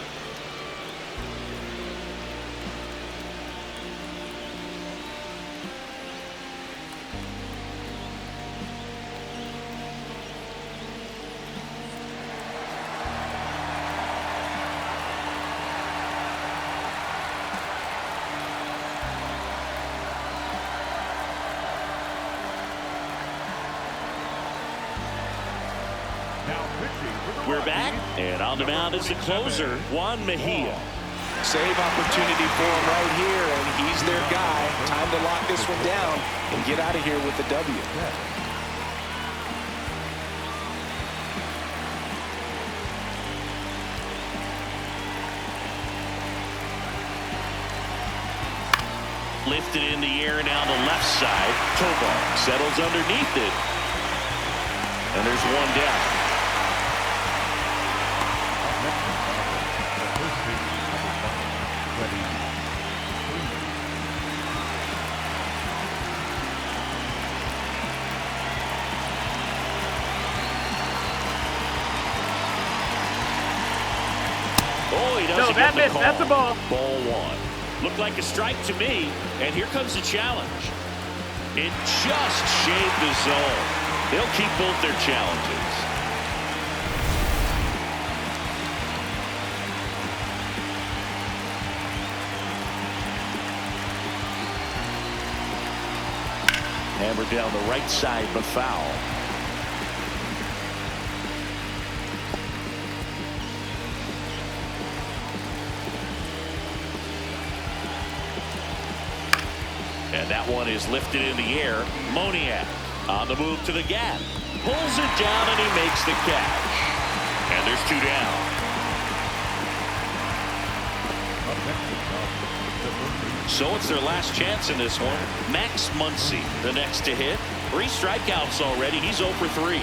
We're back, and on the mound is the closer, Juan Mejia. Save opportunity for him right here, and he's their guy. Time to lock this one down and get out of here with the W. Lifted in the air down the left side. Tobar settles underneath it. And there's 1 down. Oh, he doesn't get the call. That's a ball. Ball 1. Looked like a strike to me, and here comes the challenge. It just shaved the zone. They'll keep both their challenges. Hammered down the right side, but foul. And that one is lifted in the air. Moniak on the move to the gap. Pulls it down, and he makes the catch. And there's 2 down. So it's their last chance in this one. Max Muncy, the next to hit. 3 strikeouts already. He's 0 for 3.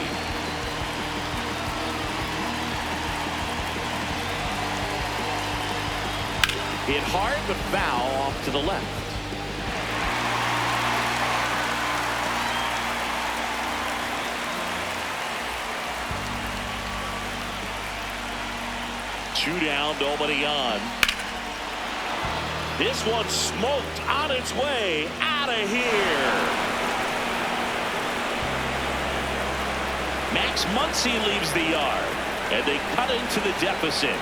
Hit hard, but foul off to the left. Two down, nobody on. This one smoked on its way out of here. Max Muncy leaves the yard, and they cut into the deficit.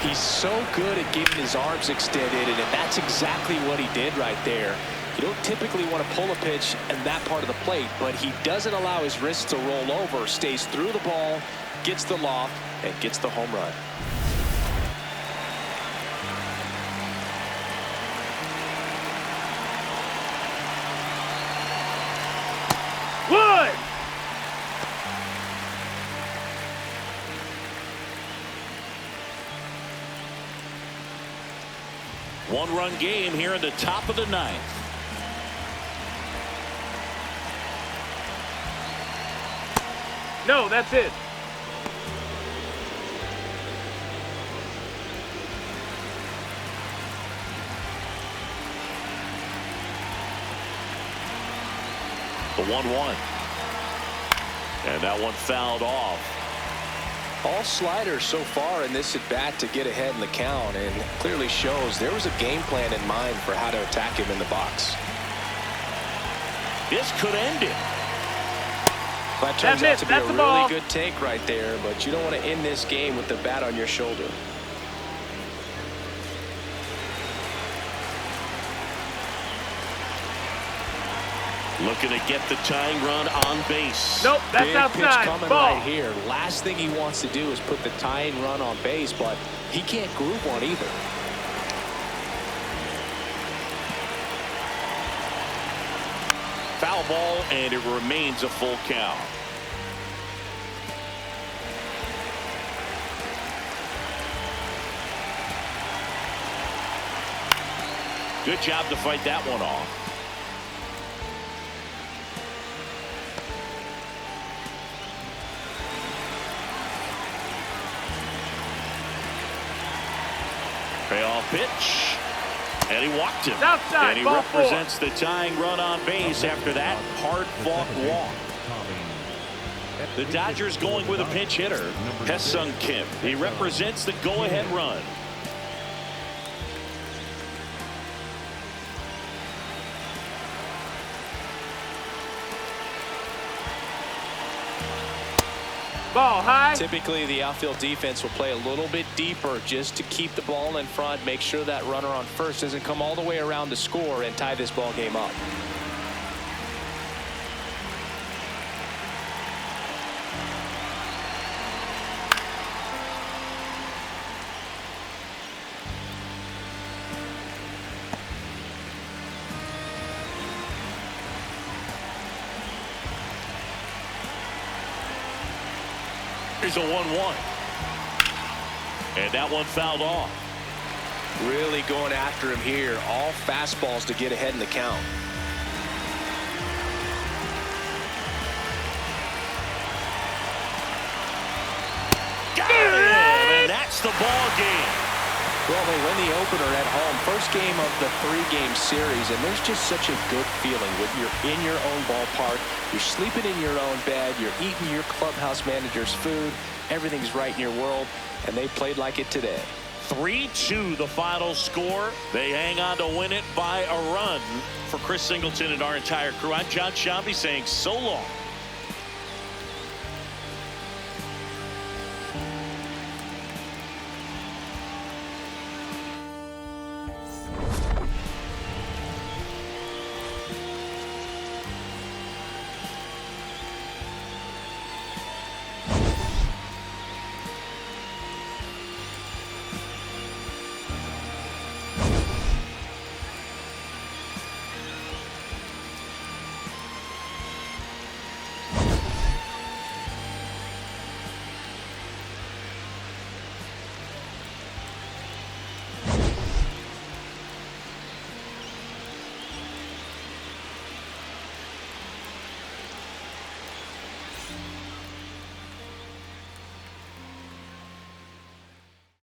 He's so good at getting his arms extended, and that's exactly what he did right there. You don't typically want to pull a pitch in that part of the plate, but he doesn't allow his wrists to roll over, stays through the ball, gets the loft, and gets the home run. Wood! One-run game here in the top of the 9th. No, that's it. The 1-1. And that one fouled off. All sliders so far in this at-bat to get ahead in the count, and clearly shows there was a game plan in mind for how to attack him in the box. This could end it. That turns out to be a really good take right there, but you don't want to end this game with the bat on your shoulder. Looking to get the tying run on base. Nope, that's big outside. Pitch coming Ball. right here. Last thing he wants to do is put the tying run on base, but he can't groove one either. Foul ball, and it remains a full count. Good job to fight that one off. Now pitch. And he walked him. Outside, and he ball represents the tying run on base after that hard-fought walk. The Dodgers going with a pinch hitter, Hae-Sung Kim. He represents the go-ahead run. Ball high. Typically, the outfield defense will play a little bit deeper just to keep the ball in front, make sure that runner on first doesn't come all the way around to score and tie this ball game up. Here's a 1-1. And that one fouled off. Really going after him here. All fastballs to get ahead in the count. Got him! And that's the ball game. Well, they win the opener at home. First game of the 3-game series, and there's just such a good feeling when you're in your own ballpark. You're sleeping in your own bed. You're eating your clubhouse manager's food. Everything's right in your world, and they played like it today. 3-2 the final score. They hang on to win it by a run. For Chris Singleton and our entire crew, I'm John Shambi saying so long.